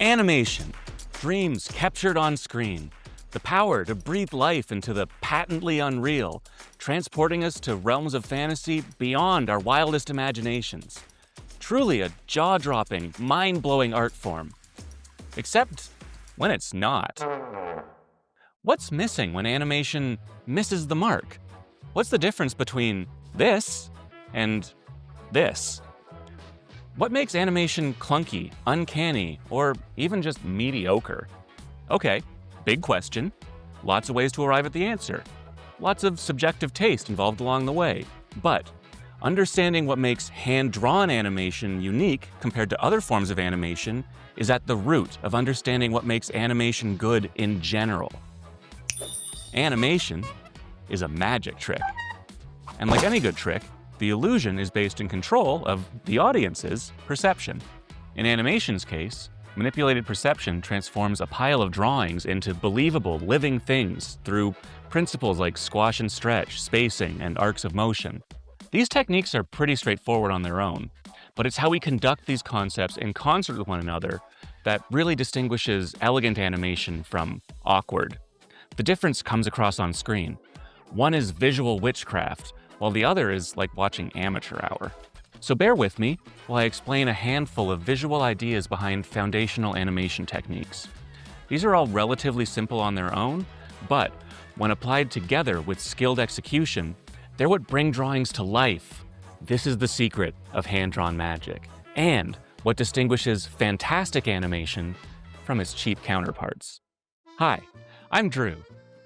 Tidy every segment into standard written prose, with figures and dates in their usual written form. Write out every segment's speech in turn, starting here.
Animation. Dreams captured on screen. The power to breathe life into the patently unreal, transporting us to realms of fantasy beyond our wildest imaginations. Truly a jaw-dropping, mind-blowing art form. Except when it's not. What's missing when animation misses the mark? What's the difference between this and this? What makes animation clunky, uncanny, or even just mediocre? Okay, big question. Lots of ways to arrive at the answer. Lots of subjective taste involved along the way. But understanding what makes hand-drawn animation unique compared to other forms of animation is at the root of understanding what makes animation good in general. Animation is a magic trick. And like any good trick, the illusion is based in control of the audience's perception. In animation's case, manipulated perception transforms a pile of drawings into believable, living things through principles like squash and stretch, spacing, and arcs of motion. These techniques are pretty straightforward on their own, but it's how we conduct these concepts in concert with one another that really distinguishes elegant animation from awkward. The difference comes across on screen. One is visual witchcraft, while the other is like watching amateur hour. So bear with me while I explain a handful of visual ideas behind foundational animation techniques. These are all relatively simple on their own, but when applied together with skilled execution, they're what bring drawings to life. This is the secret of hand-drawn magic, and what distinguishes fantastic animation from its cheap counterparts. Hi, I'm Drew.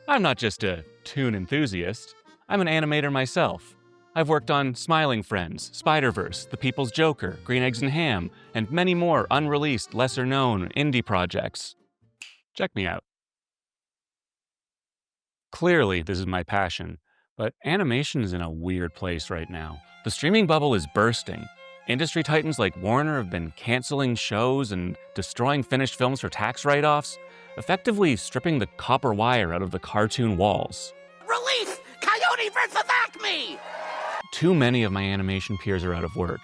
I'm not just a toon enthusiast. I'm an animator myself. I've worked on Smiling Friends, Spider-Verse, The People's Joker, Green Eggs and Ham, and many more unreleased, lesser-known indie projects. Check me out. Clearly, this is my passion, but animation is in a weird place right now. The streaming bubble is bursting. Industry titans like Warner have been canceling shows and destroying finished films for tax write-offs, effectively stripping the copper wire out of the cartoon walls. Relief! Coyote versus Acme! Too many of my animation peers are out of work,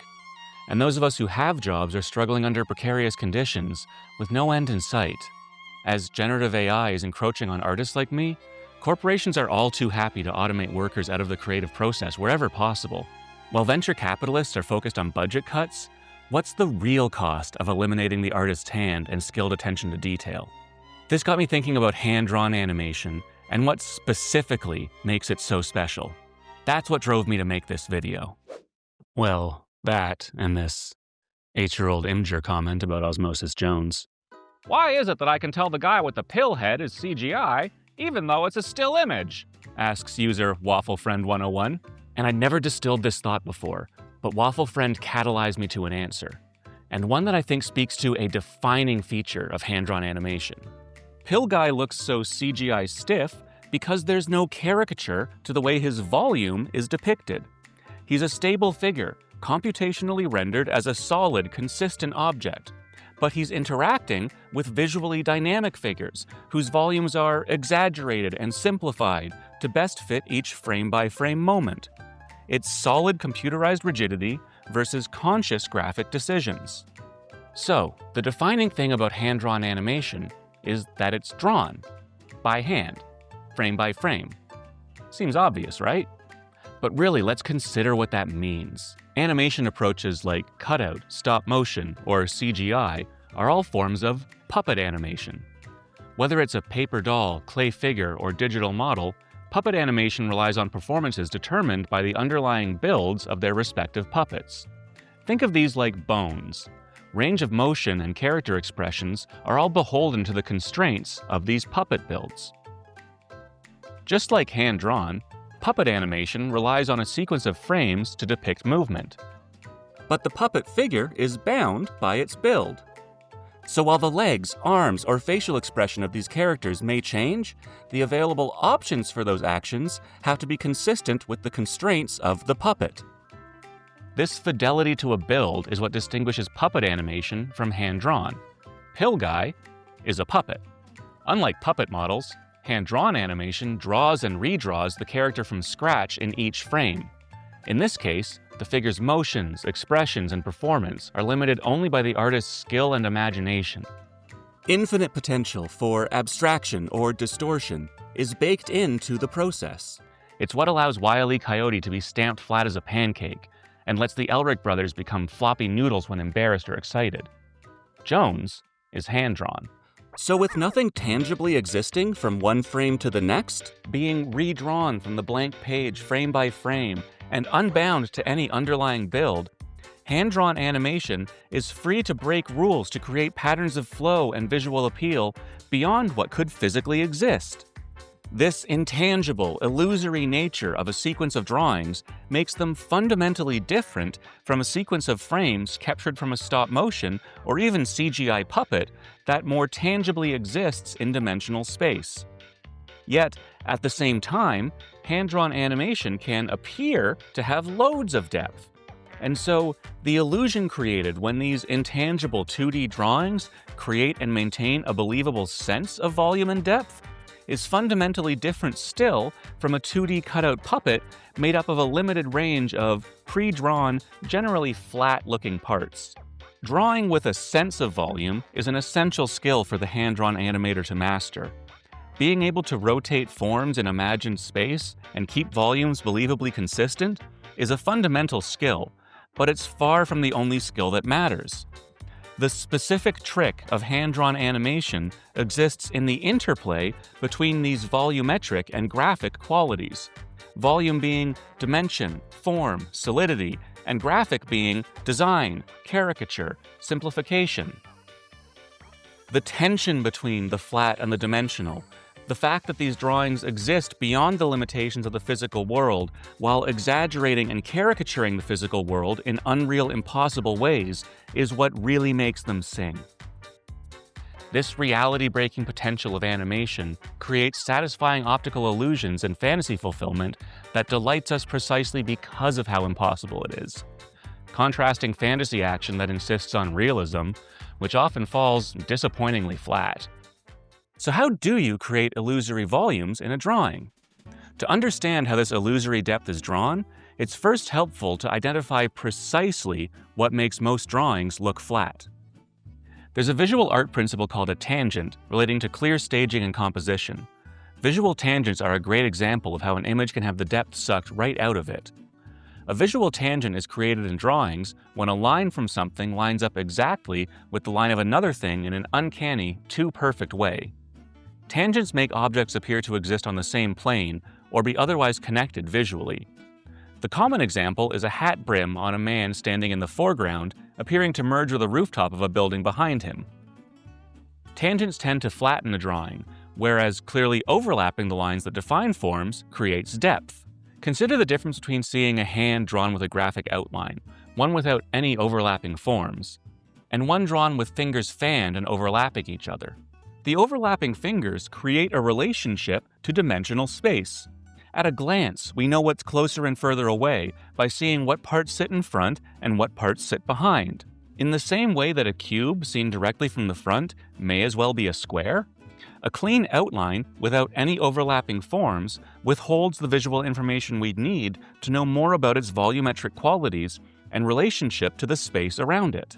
and those of us who have jobs are struggling under precarious conditions with no end in sight. As generative AI is encroaching on artists like me, corporations are all too happy to automate workers out of the creative process wherever possible. While venture capitalists are focused on budget cuts, what's the real cost of eliminating the artist's hand and skilled attention to detail? This got me thinking about hand-drawn animation and what specifically makes it so special. That's what drove me to make this video. Well, that and this 8-year-old Imgur comment about Osmosis Jones. Why is it that I can tell the guy with the pill head is CGI, even though it's a still image? Asks user WaffleFriend101. And I'd never distilled this thought before, but WaffleFriend catalyzed me to an answer, and one that I think speaks to a defining feature of hand-drawn animation. Pill Guy looks so CGI stiff because there's no caricature to the way his volume is depicted. He's a stable figure, computationally rendered as a solid, consistent object, but he's interacting with visually dynamic figures whose volumes are exaggerated and simplified to best fit each frame-by-frame moment. It's solid computerized rigidity versus conscious graphic decisions. So, the defining thing about hand-drawn animation is that it's drawn by hand, frame by frame. Seems obvious, right? But really, let's consider what that means. Animation approaches like cutout, stop motion, or CGI are all forms of puppet animation. Whether it's a paper doll, clay figure, or digital model, puppet animation relies on performances determined by the underlying builds of their respective puppets. Think of these like bones. Range of motion and character expressions are all beholden to the constraints of these puppet builds. Just like hand-drawn, puppet animation relies on a sequence of frames to depict movement. But the puppet figure is bound by its build. So while the legs, arms, or facial expression of these characters may change, the available options for those actions have to be consistent with the constraints of the puppet. This fidelity to a build is what distinguishes puppet animation from hand-drawn. Pill Guy is a puppet. Unlike puppet models, hand-drawn animation draws and redraws the character from scratch in each frame. In this case, the figure's motions, expressions, and performance are limited only by the artist's skill and imagination. Infinite potential for abstraction or distortion is baked into the process. It's what allows Wile E. Coyote to be stamped flat as a pancake and lets the Elric brothers become floppy noodles when embarrassed or excited. Jones is hand-drawn. So with nothing tangibly existing from one frame to the next, being redrawn from the blank page frame by frame, and unbound to any underlying build, hand-drawn animation is free to break rules to create patterns of flow and visual appeal beyond what could physically exist. This intangible, illusory nature of a sequence of drawings makes them fundamentally different from a sequence of frames captured from a stop motion or even CGI puppet that more tangibly exists in dimensional space. Yet, at the same time, hand-drawn animation can appear to have loads of depth. And so, the illusion created when these intangible 2D drawings create and maintain a believable sense of volume and depth is fundamentally different still from a 2D cutout puppet made up of a limited range of pre-drawn, generally flat-looking parts. Drawing with a sense of volume is an essential skill for the hand-drawn animator to master. Being able to rotate forms in imagined space and keep volumes believably consistent is a fundamental skill, but it's far from the only skill that matters. The specific trick of hand-drawn animation exists in the interplay between these volumetric and graphic qualities. Volume being dimension, form, solidity, and graphic being design, caricature, simplification. The tension between the flat and the dimensional, the fact that these drawings exist beyond the limitations of the physical world while exaggerating and caricaturing the physical world in unreal, impossible ways is what really makes them sing. This reality-breaking potential of animation creates satisfying optical illusions and fantasy fulfillment that delights us precisely because of how impossible it is. Contrasting fantasy action that insists on realism, which often falls disappointingly flat. So how do you create illusory volumes in a drawing? To understand how this illusory depth is drawn, it's first helpful to identify precisely what makes most drawings look flat. There's a visual art principle called a tangent relating to clear staging and composition. Visual tangents are a great example of how an image can have the depth sucked right out of it. A visual tangent is created in drawings when a line from something lines up exactly with the line of another thing in an uncanny, too perfect way. Tangents make objects appear to exist on the same plane or be otherwise connected visually. The common example is a hat brim on a man standing in the foreground appearing to merge with the rooftop of a building behind him. Tangents tend to flatten the drawing, whereas clearly overlapping the lines that define forms creates depth. Consider the difference between seeing a hand drawn with a graphic outline, one without any overlapping forms, and one drawn with fingers fanned and overlapping each other. The overlapping fingers create a relationship to dimensional space. At a glance, we know what's closer and further away by seeing what parts sit in front and what parts sit behind. In the same way that a cube seen directly from the front may as well be a square, a clean outline without any overlapping forms withholds the visual information we'd need to know more about its volumetric qualities and relationship to the space around it.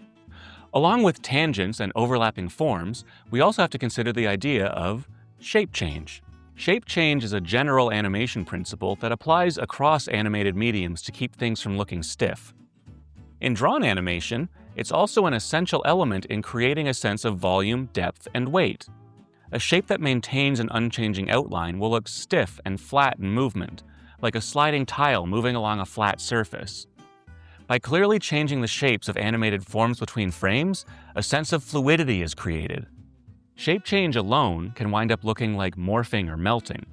Along with tangents and overlapping forms, we also have to consider the idea of shape change. Shape change is a general animation principle that applies across animated mediums to keep things from looking stiff. In drawn animation, it's also an essential element in creating a sense of volume, depth, and weight. A shape that maintains an unchanging outline will look stiff and flat in movement, like a sliding tile moving along a flat surface. By clearly changing the shapes of animated forms between frames, a sense of fluidity is created. Shape change alone can wind up looking like morphing or melting,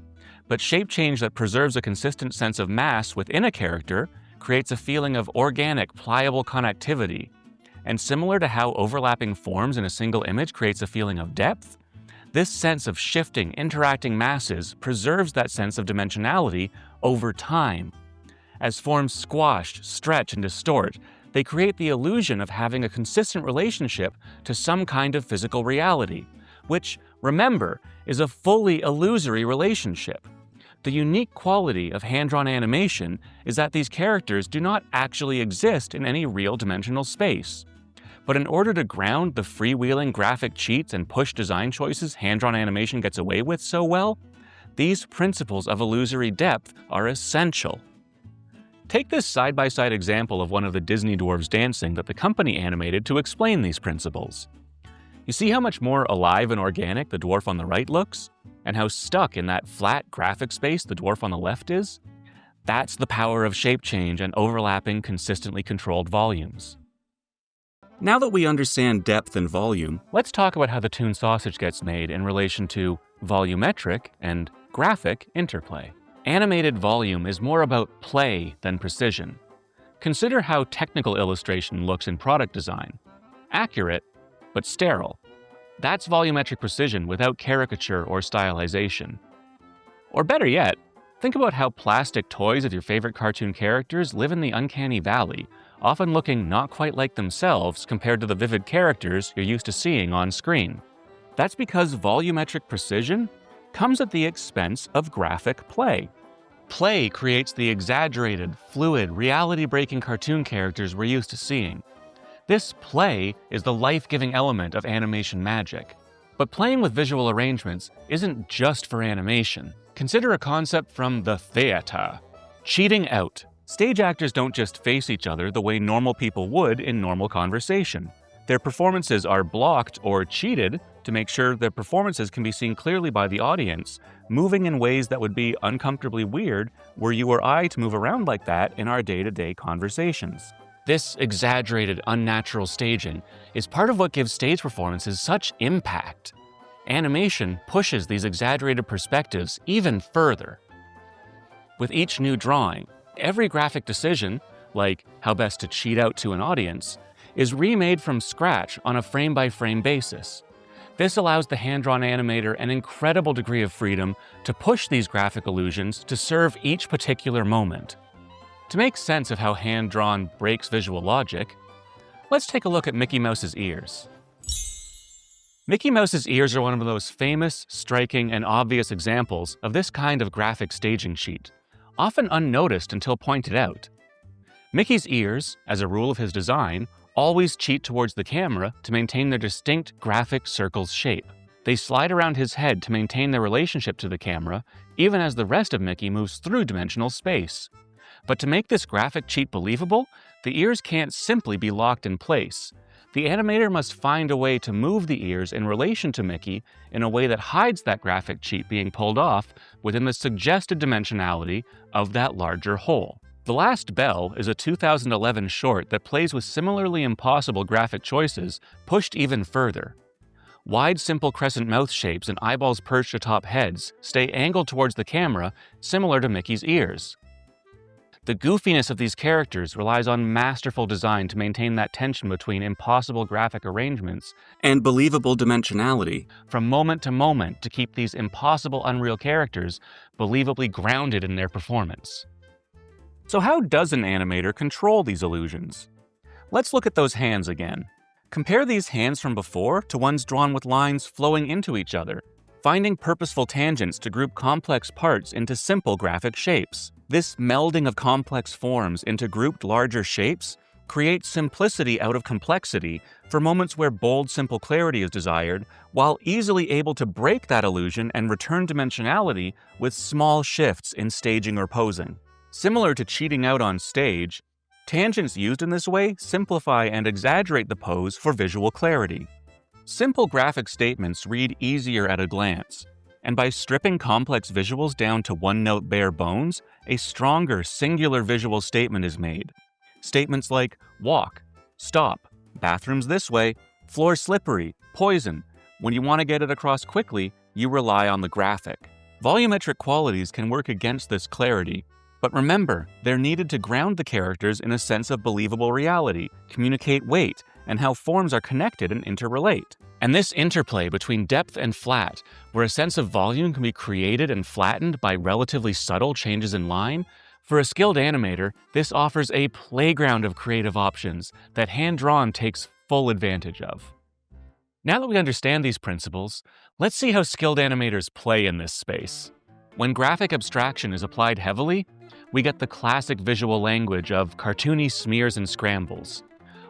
but shape change that preserves a consistent sense of mass within a character creates a feeling of organic, pliable connectivity. And similar to how overlapping forms in a single image creates a feeling of depth, this sense of shifting, interacting masses preserves that sense of dimensionality over time. As forms squash, stretch, and distort, they create the illusion of having a consistent relationship to some kind of physical reality, which, remember, is a fully illusory relationship. The unique quality of hand-drawn animation is that these characters do not actually exist in any real dimensional space. But in order to ground the freewheeling graphic cheats and push design choices hand-drawn animation gets away with so well, these principles of illusory depth are essential. Take this side-by-side example of one of the Disney dwarves dancing that the company animated to explain these principles. You see how much more alive and organic the dwarf on the right looks? And how stuck in that flat graphic space the dwarf on the left is? That's the power of shape change and overlapping, consistently controlled volumes. Now that we understand depth and volume, let's talk about how the toon sausage gets made in relation to volumetric and graphic interplay. Animated volume is more about play than precision. Consider how technical illustration looks in product design. Accurate, but sterile. That's volumetric precision without caricature or stylization. Or better yet, think about how plastic toys of your favorite cartoon characters live in the uncanny valley, often looking not quite like themselves compared to the vivid characters you're used to seeing on screen. That's because volumetric precision comes at the expense of graphic play. Play creates the exaggerated, fluid, reality-breaking cartoon characters we're used to seeing. This play is the life-giving element of animation magic. But playing with visual arrangements isn't just for animation. Consider a concept from the theater: cheating out. Stage actors don't just face each other the way normal people would in normal conversation. Their performances are blocked or cheated to make sure their performances can be seen clearly by the audience, moving in ways that would be uncomfortably weird were you or I to move around like that in our day-to-day conversations. This exaggerated, unnatural staging is part of what gives stage performances such impact. Animation pushes these exaggerated perspectives even further. With each new drawing, every graphic decision, like how best to cheat out to an audience, is remade from scratch on a frame-by-frame basis. This allows the hand-drawn animator an incredible degree of freedom to push these graphic illusions to serve each particular moment. To make sense of how hand-drawn breaks visual logic, let's take a look at Mickey Mouse's ears. Mickey Mouse's ears are one of those famous, striking, and obvious examples of this kind of graphic staging cheat, often unnoticed until pointed out. Mickey's ears, as a rule of his design, always cheat towards the camera to maintain their distinct graphic circle's shape. They slide around his head to maintain their relationship to the camera, even as the rest of Mickey moves through dimensional space. But to make this graphic cheat believable, the ears can't simply be locked in place. The animator must find a way to move the ears in relation to Mickey in a way that hides that graphic cheat being pulled off within the suggested dimensionality of that larger whole. The Last Bell is a 2011 short that plays with similarly impossible graphic choices pushed even further. Wide, simple crescent mouth shapes and eyeballs perched atop heads stay angled towards the camera, similar to Mickey's ears. The goofiness of these characters relies on masterful design to maintain that tension between impossible graphic arrangements and believable dimensionality from moment to moment to keep these impossible, unreal characters believably grounded in their performance. So how does an animator control these illusions? Let's look at those hands again. Compare these hands from before to ones drawn with lines flowing into each other, finding purposeful tangents to group complex parts into simple graphic shapes. This melding of complex forms into grouped larger shapes creates simplicity out of complexity for moments where bold, simple clarity is desired, while easily able to break that illusion and return dimensionality with small shifts in staging or posing. Similar to cheating out on stage, tangents used in this way simplify and exaggerate the pose for visual clarity. Simple graphic statements read easier at a glance, and by stripping complex visuals down to one-note bare bones, a stronger, singular visual statement is made. Statements like walk, stop, bathrooms this way, floor slippery, poison. When you want to get it across quickly, you rely on the graphic. Volumetric qualities can work against this clarity, but remember, they're needed to ground the characters in a sense of believable reality, communicate weight, and how forms are connected and interrelate. And this interplay between depth and flat, where a sense of volume can be created and flattened by relatively subtle changes in line, for a skilled animator, this offers a playground of creative options that hand-drawn takes full advantage of. Now that we understand these principles, let's see how skilled animators play in this space. When graphic abstraction is applied heavily, we get the classic visual language of cartoony smears and scrambles.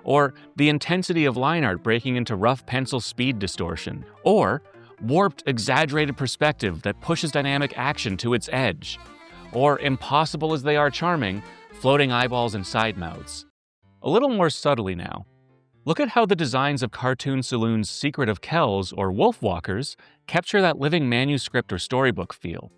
or the intensity of line art breaking into rough pencil speed distortion, or warped, exaggerated perspective that pushes dynamic action to its edge, or impossible as they are charming, floating eyeballs and side mouths. A little more subtly now, look at how the designs of Cartoon Saloon's Secret of Kells or Wolfwalkers capture that living manuscript or storybook feel.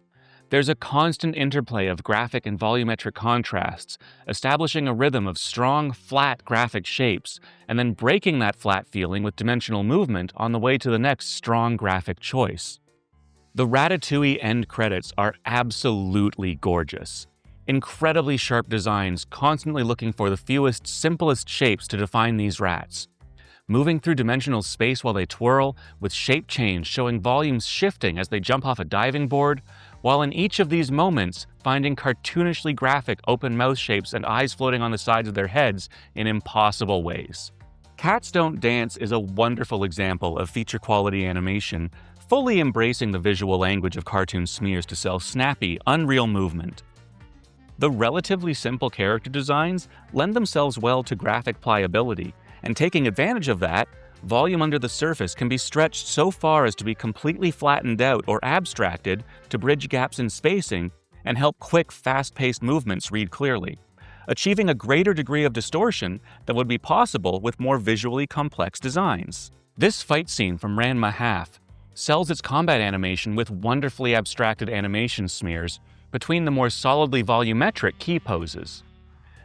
There's a constant interplay of graphic and volumetric contrasts, establishing a rhythm of strong, flat graphic shapes, and then breaking that flat feeling with dimensional movement on the way to the next strong graphic choice. The Ratatouille end credits are absolutely gorgeous. Incredibly sharp designs, constantly looking for the fewest, simplest shapes to define these rats. Moving through dimensional space while they twirl, with shape change showing volumes shifting as they jump off a diving board, while in each of these moments finding cartoonishly graphic open mouth shapes and eyes floating on the sides of their heads in impossible ways. Cats Don't Dance is a wonderful example of feature-quality animation, fully embracing the visual language of cartoon smears to sell snappy, unreal movement. The relatively simple character designs lend themselves well to graphic pliability, and taking advantage of that, volume under the surface can be stretched so far as to be completely flattened out or abstracted to bridge gaps in spacing and help quick, fast-paced movements read clearly, achieving a greater degree of distortion than would be possible with more visually complex designs. This fight scene from Ranma Half sells its combat animation with wonderfully abstracted animation smears between the more solidly volumetric key poses.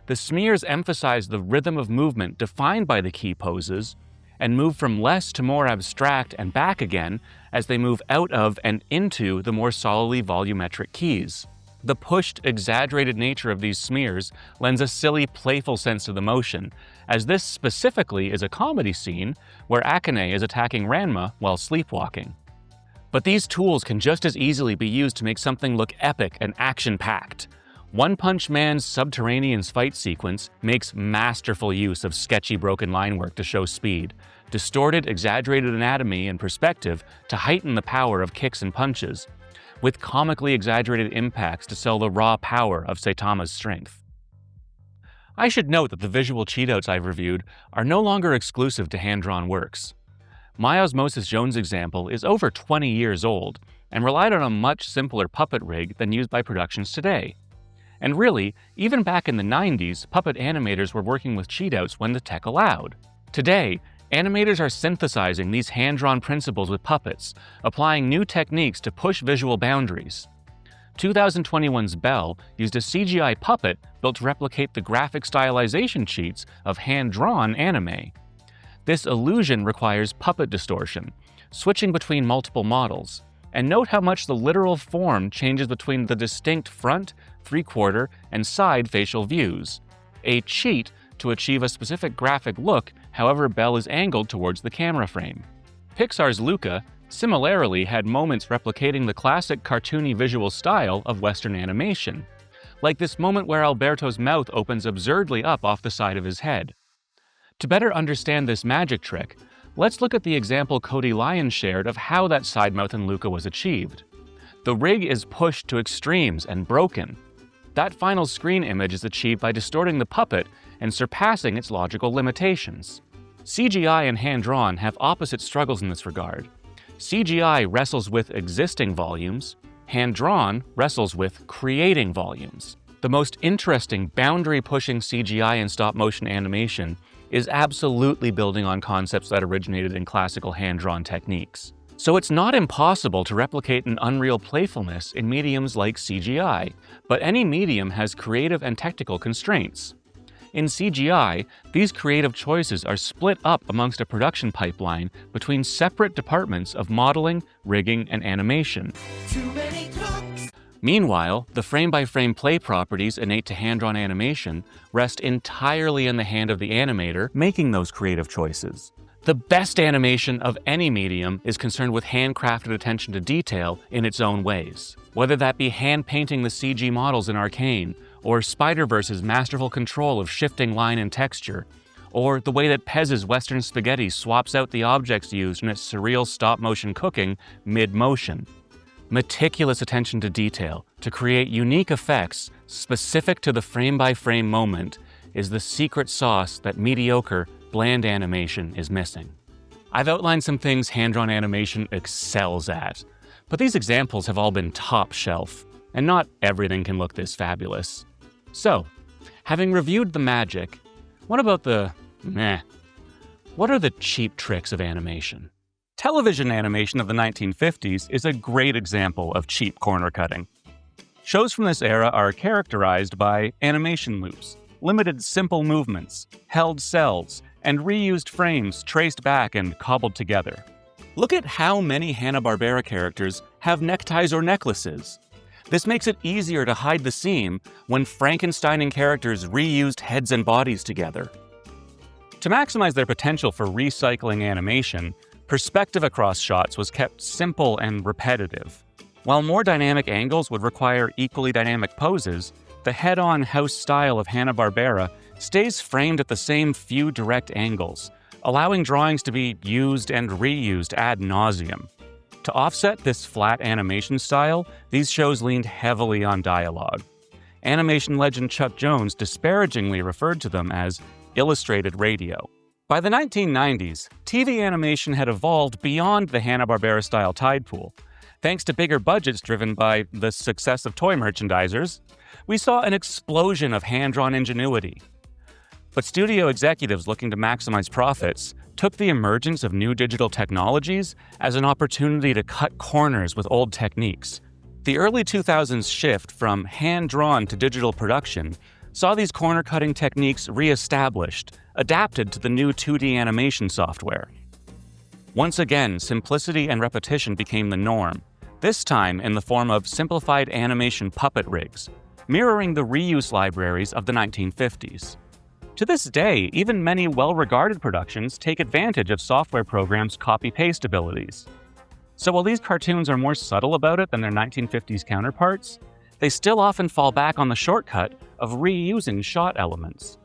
The smears emphasize the rhythm of movement defined by the key poses and move from less to more abstract and back again as they move out of and into the more solidly volumetric keys. The pushed, exaggerated nature of these smears lends a silly, playful sense to the motion, as this specifically is a comedy scene where Akane is attacking Ranma while sleepwalking. But these tools can just as easily be used to make something look epic and action-packed. One Punch Man's Subterranean's fight sequence makes masterful use of sketchy broken line work to show speed, distorted, exaggerated anatomy and perspective to heighten the power of kicks and punches, with comically exaggerated impacts to sell the raw power of Saitama's strength. I should note that the visual cheatouts I've reviewed are no longer exclusive to hand-drawn works. My Osmosis Jones example is over 20 years old and relied on a much simpler puppet rig than used by productions today. And really, even back in the 90s, puppet animators were working with cheatouts when the tech allowed. Today, animators are synthesizing these hand-drawn principles with puppets, applying new techniques to push visual boundaries. 2021's Belle used a CGI puppet built to replicate the graphic stylization cheats of hand-drawn anime. This illusion requires puppet distortion, switching between multiple models, and note how much the literal form changes between the distinct front, three-quarter, and side facial views, a cheat to achieve a specific graphic look however Belle is angled towards the camera frame. Pixar's Luca similarly had moments replicating the classic cartoony visual style of Western animation, like this moment where Alberto's mouth opens absurdly up off the side of his head. To better understand this magic trick, let's look at the example Cody Lyons shared of how that side mouth in Luca was achieved. The rig is pushed to extremes and broken. That final screen image is achieved by distorting the puppet and surpassing its logical limitations. CGI and hand-drawn have opposite struggles in this regard. CGI wrestles with existing volumes, hand-drawn wrestles with creating volumes. The most interesting boundary-pushing CGI and stop-motion animation is absolutely building on concepts that originated in classical hand-drawn techniques. So it's not impossible to replicate an unreal playfulness in mediums like CGI, but any medium has creative and technical constraints. In CGI, these creative choices are split up amongst a production pipeline between separate departments of modeling, rigging, and animation. Meanwhile, the frame-by-frame play properties innate to hand-drawn animation rest entirely in the hand of the animator making those creative choices. The best animation of any medium is concerned with handcrafted attention to detail in its own ways. Whether that be hand-painting the CG models in Arcane, or Spider-Verse's masterful control of shifting line and texture, or the way that Pez's Western spaghetti swaps out the objects used in its surreal stop-motion cooking mid-motion. Meticulous attention to detail to create unique effects specific to the frame-by-frame moment is the secret sauce that mediocre bland animation is missing. I've outlined some things hand-drawn animation excels at, but these examples have all been top shelf, and not everything can look this fabulous. So, having reviewed the magic, what about the meh? What are the cheap tricks of animation? Television animation of the 1950s is a great example of cheap corner cutting. Shows from this era are characterized by animation loops, limited simple movements, held cells, and reused frames traced back and cobbled together. Look at how many Hanna-Barbera characters have neckties or necklaces. This makes it easier to hide the seam when Frankensteining characters reused heads and bodies together. To maximize their potential for recycling animation, perspective across shots was kept simple and repetitive. While more dynamic angles would require equally dynamic poses, the head-on house style of Hanna-Barbera stays framed at the same few direct angles, allowing drawings to be used and reused ad nauseum. To offset this flat animation style, these shows leaned heavily on dialogue. Animation legend Chuck Jones disparagingly referred to them as illustrated radio. By the 1990s, TV animation had evolved beyond the Hanna-Barbera style tide pool. Thanks to bigger budgets driven by the success of toy merchandisers, we saw an explosion of hand-drawn ingenuity. But studio executives looking to maximize profits took the emergence of new digital technologies as an opportunity to cut corners with old techniques. The early 2000s shift from hand-drawn to digital production saw these corner-cutting techniques re-established, adapted to the new 2D animation software. Once again, simplicity and repetition became the norm, this time in the form of simplified animation puppet rigs, mirroring the reuse libraries of the 1950s. To this day, even many well-regarded productions take advantage of software programs' copy-paste abilities. So while these cartoons are more subtle about it than their 1950s counterparts, they still often fall back on the shortcut of reusing shot elements.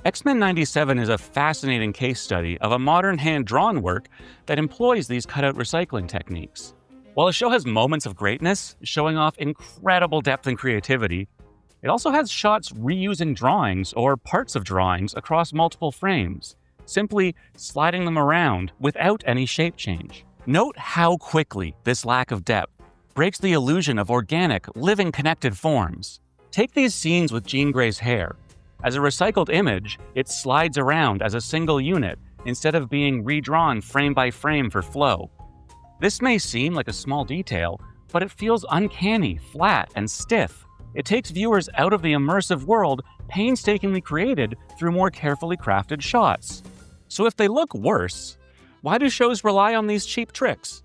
X-Men 97 is a fascinating case study of a modern hand-drawn work that employs these cutout recycling techniques. While the show has moments of greatness, showing off incredible depth and creativity, it also has shots reusing drawings or parts of drawings across multiple frames, simply sliding them around without any shape change. Note how quickly this lack of depth breaks the illusion of organic, living connected forms. Take these scenes with Jean Grey's hair. As a recycled image, it slides around as a single unit instead of being redrawn frame by frame for flow. This may seem like a small detail, but it feels uncanny, flat, and stiff. It takes viewers out of the immersive world painstakingly created through more carefully crafted shots. So if they look worse, why do shows rely on these cheap tricks?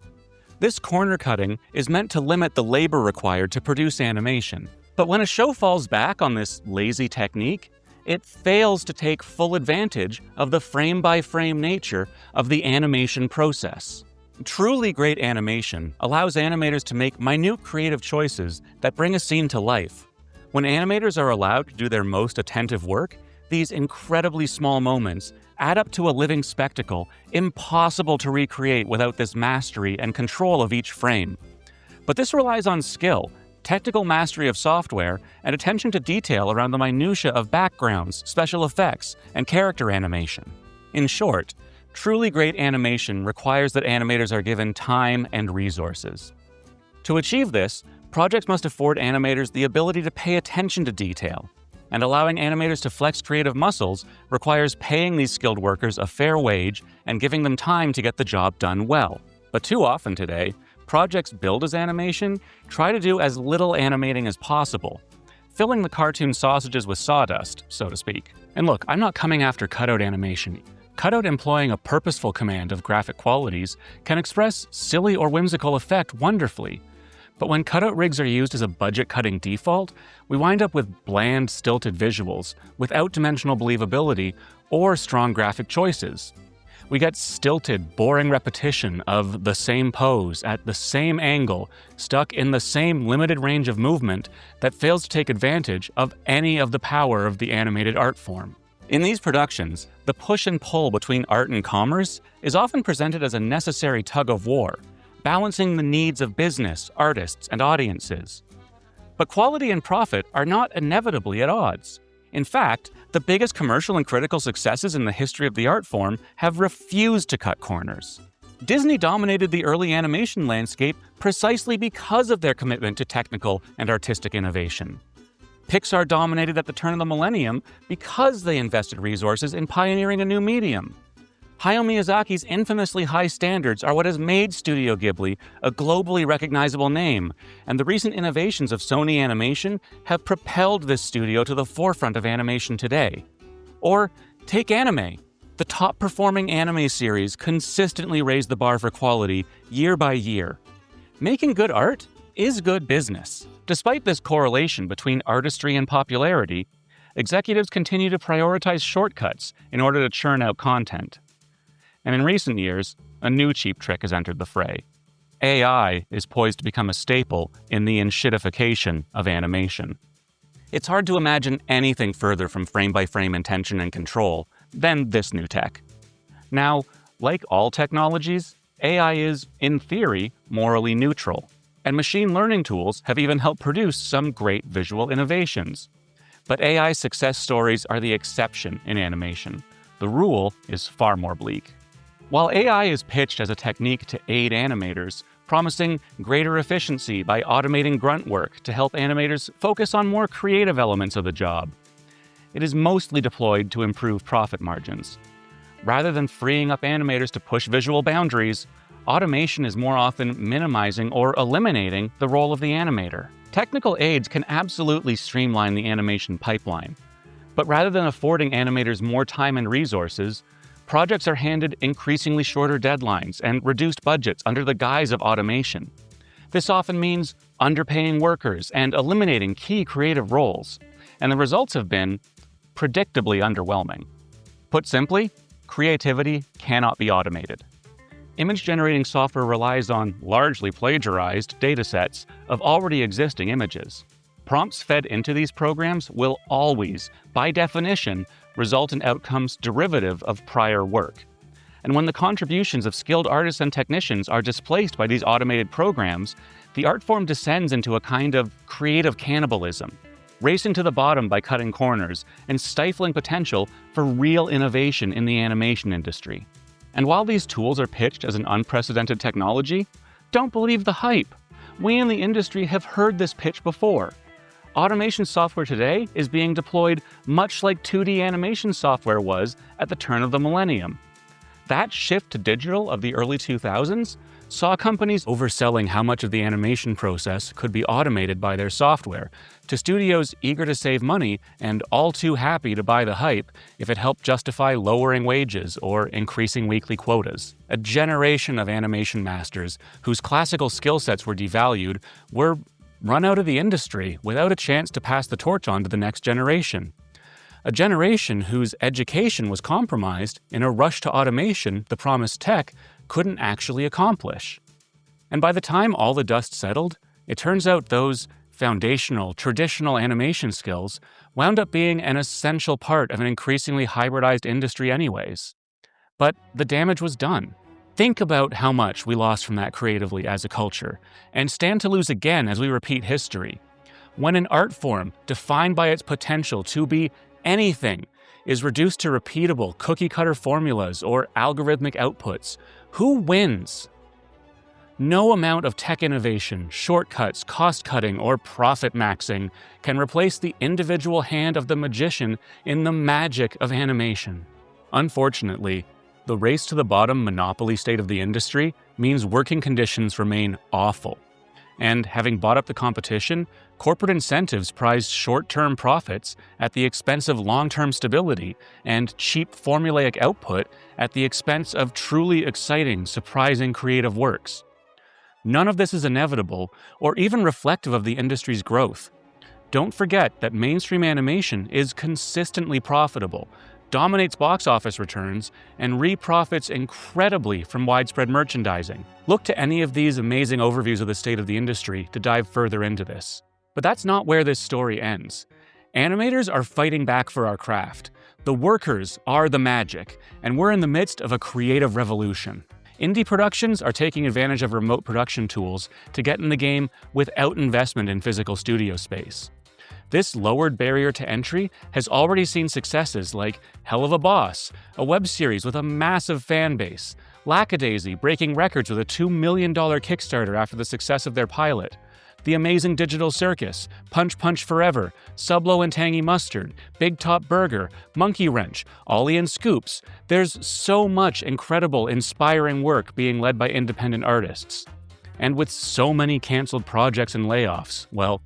This corner cutting is meant to limit the labor required to produce animation. But when a show falls back on this lazy technique, it fails to take full advantage of the frame-by-frame nature of the animation process. Truly great animation allows animators to make minute creative choices that bring a scene to life. When animators are allowed to do their most attentive work, these incredibly small moments add up to a living spectacle impossible to recreate without this mastery and control of each frame. But this relies on skill, technical mastery of software, and attention to detail around the minutiae of backgrounds, special effects, and character animation. In short, truly great animation requires that animators are given time and resources. To achieve this, projects must afford animators the ability to pay attention to detail, and allowing animators to flex creative muscles requires paying these skilled workers a fair wage and giving them time to get the job done well. But too often today, projects billed as animation try to do as little animating as possible, filling the cartoon sausages with sawdust, so to speak. And look, I'm not coming after cutout animation. Cutout employing a purposeful command of graphic qualities can express silly or whimsical effect wonderfully. But when cutout rigs are used as a budget-cutting default, we wind up with bland, stilted visuals without dimensional believability or strong graphic choices. We get stilted, boring repetition of the same pose at the same angle, stuck in the same limited range of movement that fails to take advantage of any of the power of the animated art form. In these productions, the push and pull between art and commerce is often presented as a necessary tug-of-war, balancing the needs of business, artists, and audiences. But quality and profit are not inevitably at odds. In fact, the biggest commercial and critical successes in the history of the art form have refused to cut corners. Disney dominated the early animation landscape precisely because of their commitment to technical and artistic innovation. Pixar dominated at the turn of the millennium because they invested resources in pioneering a new medium. Hayao Miyazaki's infamously high standards are what has made Studio Ghibli a globally recognizable name, and the recent innovations of Sony Animation have propelled this studio to the forefront of animation today. Or take anime. The top-performing anime series consistently raise the bar for quality year by year. Making good art is good business. Despite this correlation between artistry and popularity, executives continue to prioritize shortcuts in order to churn out content. And in recent years, a new cheap trick has entered the fray. AI is poised to become a staple in the enshittification of animation. It's hard to imagine anything further from frame-by-frame intention and control than this new tech. Now, like all technologies, AI is, in theory, morally neutral, and machine learning tools have even helped produce some great visual innovations. But AI success stories are the exception in animation. The rule is far more bleak. While AI is pitched as a technique to aid animators, promising greater efficiency by automating grunt work to help animators focus on more creative elements of the job, it is mostly deployed to improve profit margins. Rather than freeing up animators to push visual boundaries, automation is more often minimizing or eliminating the role of the animator. Technical aids can absolutely streamline the animation pipeline, but rather than affording animators more time and resources, projects are handed increasingly shorter deadlines and reduced budgets under the guise of automation. This often means underpaying workers and eliminating key creative roles, and the results have been predictably underwhelming. Put simply, creativity cannot be automated. Image-generating software relies on largely plagiarized datasets of already existing images. Prompts fed into these programs will always, by definition, result in outcomes derivative of prior work. And when the contributions of skilled artists and technicians are displaced by these automated programs, the art form descends into a kind of creative cannibalism, racing to the bottom by cutting corners and stifling potential for real innovation in the animation industry. And while these tools are pitched as an unprecedented technology, don't believe the hype. We in the industry have heard this pitch before. Automation software today is being deployed much like 2D animation software was at the turn of the millennium. That shift to digital of the early 2000s saw companies overselling how much of the animation process could be automated by their software, to studios eager to save money and all too happy to buy the hype if it helped justify lowering wages or increasing weekly quotas. A generation of animation masters whose classical skill sets were devalued were run out of the industry without a chance to pass the torch on to the next generation. A generation whose education was compromised in a rush to automation the promised tech couldn't actually accomplish. And by the time all the dust settled, it turns out those foundational, traditional animation skills wound up being an essential part of an increasingly hybridized industry anyways. But the damage was done. Think about how much we lost from that creatively as a culture, and stand to lose again as we repeat history. When an art form, defined by its potential to be anything, is reduced to repeatable cookie-cutter formulas or algorithmic outputs, who wins? No amount of tech innovation, shortcuts, cost-cutting, or profit-maxing can replace the individual hand of the magician in the magic of animation. Unfortunately, the race to the bottom monopoly state of the industry means working conditions remain awful. And having bought up the competition, corporate incentives prize short-term profits at the expense of long-term stability and cheap formulaic output at the expense of truly exciting, surprising creative works. None of this is inevitable or even reflective of the industry's growth. Don't forget that mainstream animation is consistently profitable, dominates box office returns, and profits incredibly from widespread merchandising. Look to any of these amazing overviews of the state of the industry to dive further into this. But that's not where this story ends. Animators are fighting back for our craft. The workers are the magic, and we're in the midst of a creative revolution. Indie productions are taking advantage of remote production tools to get in the game without investment in physical studio space. This lowered barrier to entry has already seen successes like Hell of a Boss, a web series with a massive fan base, Lackadaisy breaking records with a $2 million Kickstarter after the success of their pilot, The Amazing Digital Circus, Punch Punch Forever, Sublo and Tangy Mustard, Big Top Burger, Monkey Wrench, Ollie and Scoops. There's so much incredible, inspiring work being led by independent artists. And with so many canceled projects and layoffs, well,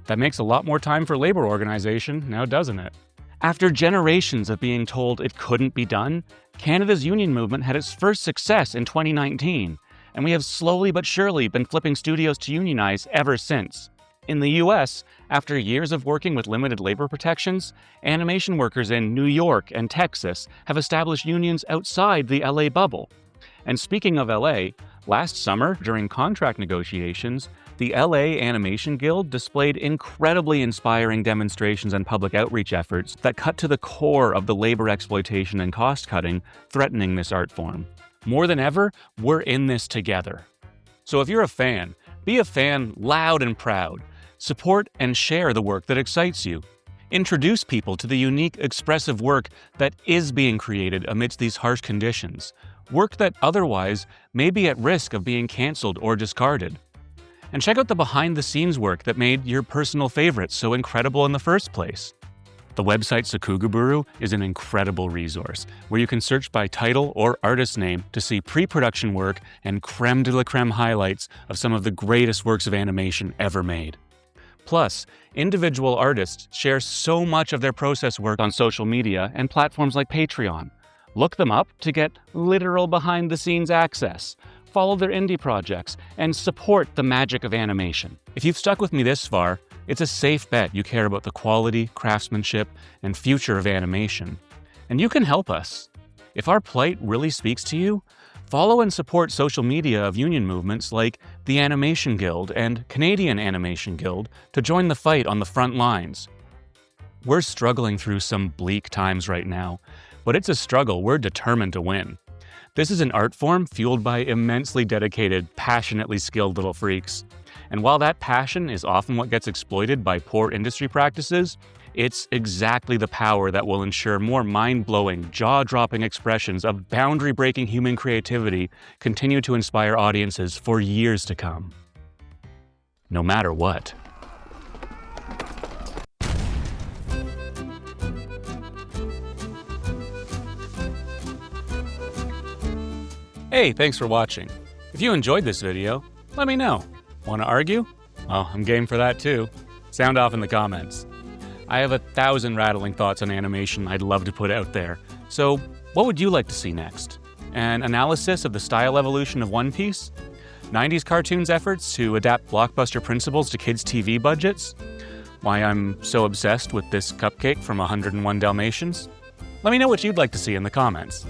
that makes a lot more time for labor organization, now doesn't it? After generations of being told it couldn't be done, Canada's union movement had its first success in 2019, and we have slowly but surely been flipping studios to unionize ever since. In the US, after years of working with limited labor protections, animation workers in New York and Texas have established unions outside the LA bubble. And speaking of LA, last summer, during contract negotiations, the LA Animation Guild displayed incredibly inspiring demonstrations and public outreach efforts that cut to the core of the labor exploitation and cost-cutting threatening this art form. More than ever, we're in this together. So if you're a fan, be a fan loud and proud. Support and share the work that excites you. Introduce people to the unique, expressive work that is being created amidst these harsh conditions. Work that otherwise may be at risk of being canceled or discarded. And check out the behind-the-scenes work that made your personal favorites so incredible in the first place. The website Sakugaburu is an incredible resource where you can search by title or artist name to see pre-production work and creme de la creme highlights of some of the greatest works of animation ever made. Plus, individual artists share so much of their process work on social media and platforms like Patreon. Look them up to get literal behind-the-scenes access. Follow their indie projects, and support the magic of animation. If you've stuck with me this far, it's a safe bet you care about the quality, craftsmanship, and future of animation. And you can help us. If our plight really speaks to you, follow and support social media of union movements like the Animation Guild and Canadian Animation Guild to join the fight on the front lines. We're struggling through some bleak times right now, but it's a struggle we're determined to win. This is an art form fueled by immensely dedicated, passionately skilled little freaks. And while that passion is often what gets exploited by poor industry practices, it's exactly the power that will ensure more mind-blowing, jaw-dropping expressions of boundary-breaking human creativity continue to inspire audiences for years to come. No matter what. Hey, thanks for watching. If you enjoyed this video, let me know. Want to argue? Well, I'm game for that too. Sound off in the comments. I have 1,000 rattling thoughts on animation I'd love to put out there. So, what would you like to see next? An analysis of the style evolution of One Piece? 90s cartoons' efforts to adapt blockbuster principles to kids' TV budgets? Why I'm so obsessed with this cupcake from 101 Dalmatians? Let me know what you'd like to see in the comments.